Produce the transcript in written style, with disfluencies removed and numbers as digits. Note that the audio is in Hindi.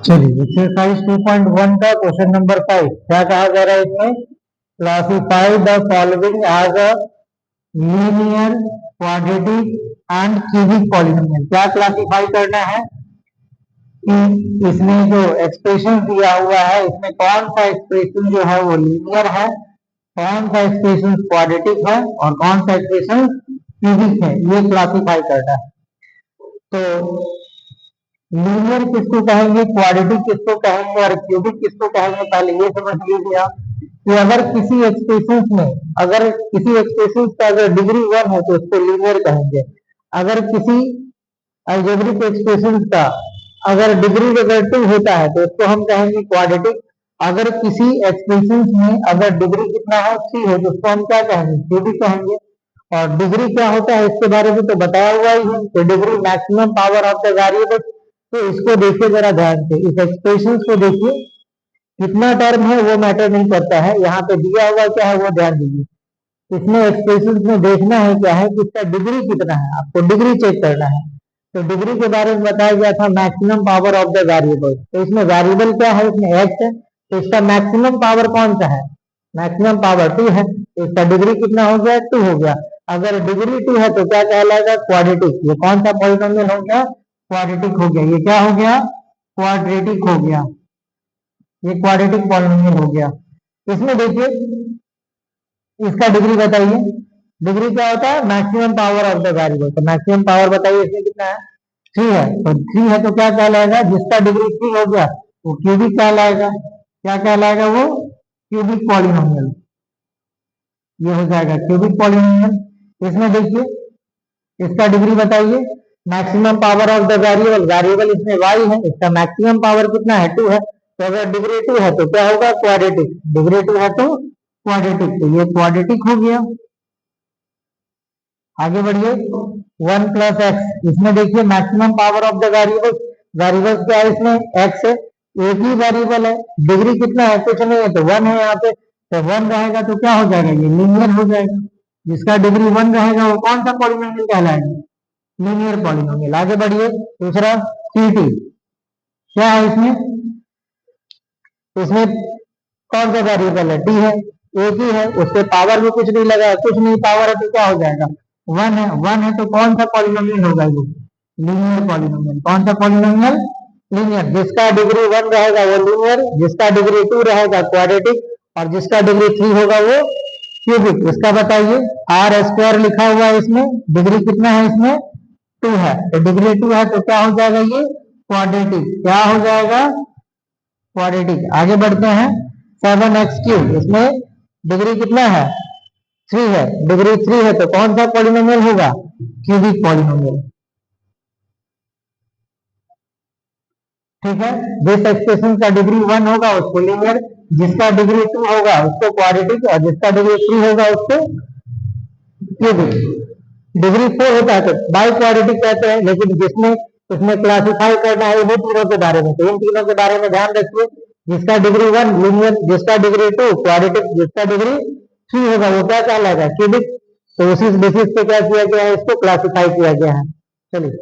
चलिए एक्सरसाइज 2.1 का क्वेश्चन नंबर 5 क्या कहा जा रहा है इसमें? Classify the following as a linear, quadratic and cubic polynomial. क्या क्लासिफाई करना है कि इसमें जो एक्सप्रेशन दिया हुआ है इसमें कौन सा एक्सप्रेशन जो है वो लीनियर है, कौन सा एक्सप्रेशन क्वाड्रेटिक है और कौन सा एक्सप्रेशन क्यूबिक है, ये क्लासिफाई करना है। तो लीनियर किसको कहेंगे, क्वाड्रेटिक किसको कहेंगे और क्यूबिक किसको कहेंगे, पहले ये समझ लीजिए आप कि अगर किसी एक्सप्रेशन में, अगर किसी एक्सप्रेशन का अगर डिग्री 1 है तो उसको लीनियर कहेंगे। अगर किसी अलजेब्रिक एक्सप्रेशन का अगर डिग्री अगर 2 होता है तो उसको हम कहेंगे क्वाड्रेटिक। अगर किसी एक्सप्रेशन में अगर डिग्री कितना है 3 है तो उसको हम क्या कहेंगे, क्यूबिक कहेंगे। और डिग्री क्या होता है इसके बारे में तो बताया हुआ ही है, तो degree maximum power of the variable. तो इसको देखिए जरा ध्यान से, इस एक्सप्रेशन को देखिए, कितना टर्म है वो मैटर नहीं करता है, यहाँ पे दिया हुआ क्या है वो ध्यान दीजिए। इसमें एक्सप्रेशन में देखना है क्या है कि इसका डिग्री कितना है, आपको डिग्री चेक करना है। तो डिग्री के बारे में बताया गया था maximum power of the variable. तो इसमें वेरिएबल क्या है, इसमें एक्स है, तो इसका मैक्सिमम पावर कौन सा है, मैक्सिमम पावर 2 है, तो इसका डिग्री कितना हो गया, 2 हो गया। अगर डिग्री 2 है तो क्या कहलाएगा, क्वाड्रेटिक। ये कौन सा पॉलिनोमियल हो गया, क्वाड्रेटिक हो गया। ये क्या हो गया, क्वाड्रेटिक हो गया, ये क्वाड्रेटिक पॉलिनोमियल हो गया। इसमें देखिए इसका डिग्री बताइए, डिग्री क्या होता है, maximum power of the variable. तो मैक्सिमम पावर बताइए इसमें कितना है, 3 है। तो 3 है तो क्या कहलाएगा, जिसका डिग्री 3 हो गया वो क्यूबिक कहलाएगा। क्या कहलाएगा वो, क्यूबिक पॉलिनोमियल, ये हो जाएगा क्यूबिक पॉलिनोमियल। इसमें देखिए इसका डिग्री बताइए, maximum power of the variable, variable इसमें y है, इसका मैक्सिमम पावर कितना है, 2 है। तो अगर डिग्री 2 है तो क्या होगा, क्वाड्रेटिक। डिग्री 2 है तो क्वाड्रेटिक, तो ये क्वाड्रेटिक हो गया। आगे बढ़िए, 1 प्लस एक्स। इसमें देखिए maximum power of the variable, variable क्या है इसमें, एक्स है, एक ही वेरिएबल है, डिग्री कितना है, कुछ नहीं है, तो 1 है यहाँ पे। तो 1 रहेगा तो क्या हो जाएगा, ये लीनियर हो जाएगा। जिसका डिग्री 1 रहेगा वो कौन सा पॉलिनोमियल कहलाएगा, लीनियर पॉलिनोमियल। आगे बढ़िए, दूसरा सी2 क्या है इसमें, इसमें कौन सा वेरिएबल है, डी है, एक ही है, उसके पावर में कुछ नहीं लगा, कुछ नहीं पावर है तो क्या हो जाएगा, 1 है। 1 है तो कौन सा पॉलिनोमियल होगा, ये लीनियर पॉलिनोमियल। कौन सा पॉलिनोमियल, लीनियर। जिसका डिग्री 1 रहेगा वो लीनियर, जिसका डिग्री 2 रहेगा क्वाड्रेटिक, और जिसका डिग्री 3 होगा वो क्यूबिक। इसका बताइए, आर स्क्वायर लिखा हुआ है इसमें, डिग्री कितना है इसमें, 2 है, तो डिग्री 2 है तो क्या हो जाएगा, ये क्वाड्रेटिक। क्या हो जाएगा, क्वाड्रेटिक। आगे बढ़ते हैं, 7x3, इसमें डिग्री कितना है, 3 है, डिग्री 3 है तो कौन सा पॉलिनोमियल होगा, क्यूबिक पॉलिनोमियल। ठीक है, जिस एक्सप्रेशन का डिग्री 1 होगा उसको लीनियर, जिसका डिग्री 2 होगा उसको क्वाड्रेटिक, और जिसका डिग्री 3 होगा उसको क्यूबिक। डिग्री 4 होता है तो बाई क्वाड्रेटिक कहते हैं, लेकिन जिसमें इसमें क्लासिफाई करना है वो तीनों के बारे में, तो इन तीनों के बारे में ध्यान रखिए। जिसका डिग्री 1 लीनियर, जिसका डिग्री 2 क्वाड्रेटिक, जिसका डिग्री 3 होगा वो क्या कहलाएगा, क्यूबिक। तो उसी बेसिस पे क्या किया गया है, इसको क्लासिफाई किया गया है। चलिए।